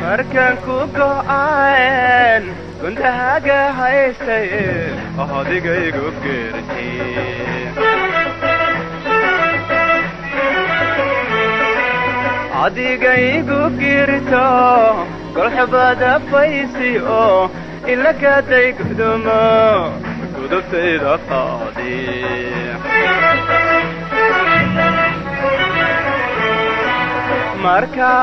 markaan ku go'aan guntahaaga haystay adigaygu geertay adigaygu geerto golxubada faysi oo ila kaaday gudumo gudubtayda qaadi marka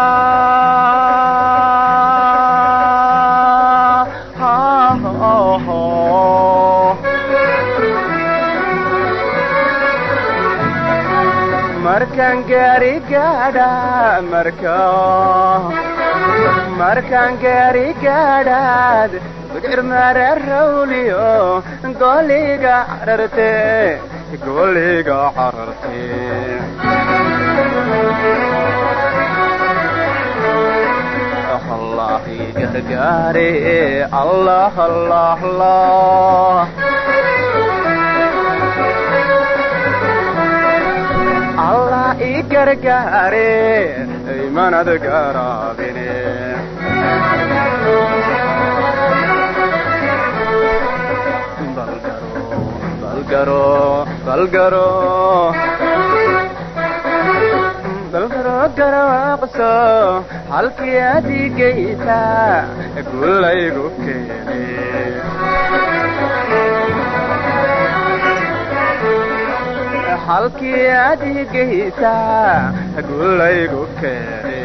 markaan gaari gaadha markaan gaari gaadhaad gudcir mara rawliyo goliga cararte الله gargaare الله الله الله الله gargaare imanad garaabine balgaro garaqso halkii adigaysa guulaygu keenay halkii adigaysa guulaygu keenay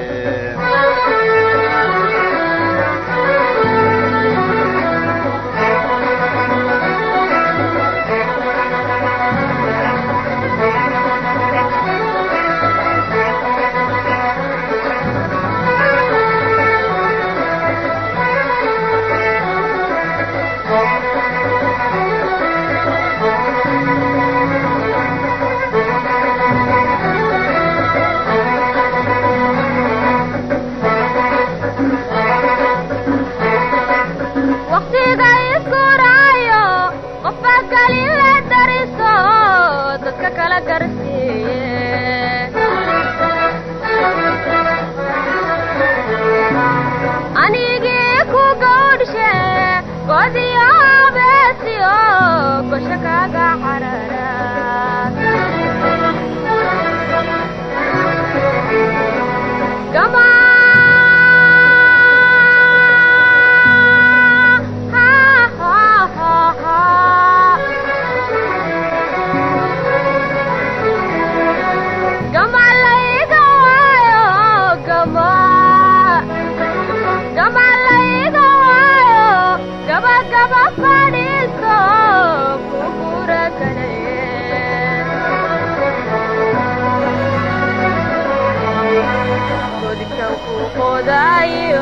qodaayo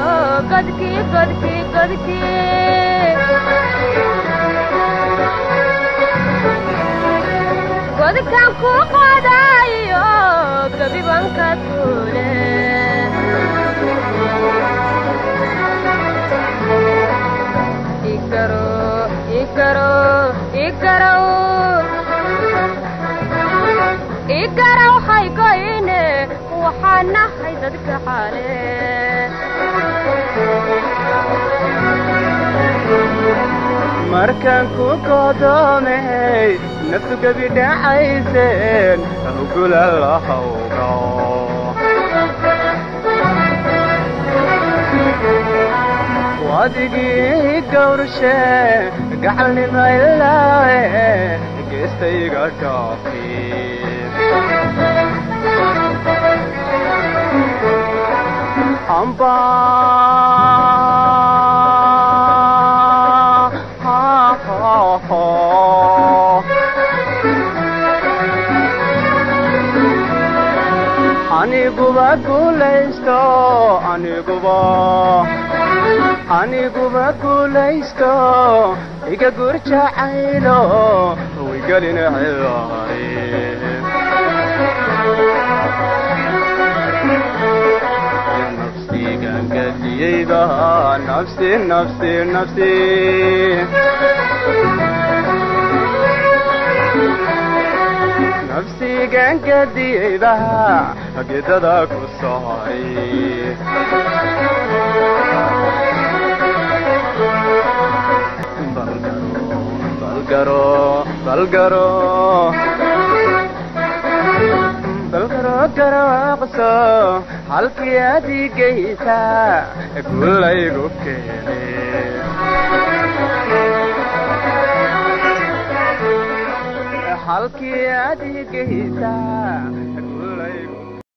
godkii godkii godkii godkan ku qodaayo gabibanka tuule ikaraw haygoyne waxaan nahay dadka xaale markaan ku godoomay naftu gabi dhacayseen hugula la hawgo wadigii gawrshe gacalnima ilaawe geestayga dhaafi amba aniguba guulaysto aniguba guulaysto iga gurjacaylo wigalina cilaari nafsigan gadiyeyba nafsi nafsi nafsi nafsigan gadiyeyba gedada ku saaray balgaro garaaqso halkii adigaysa guulaygu keene halkii adigaysa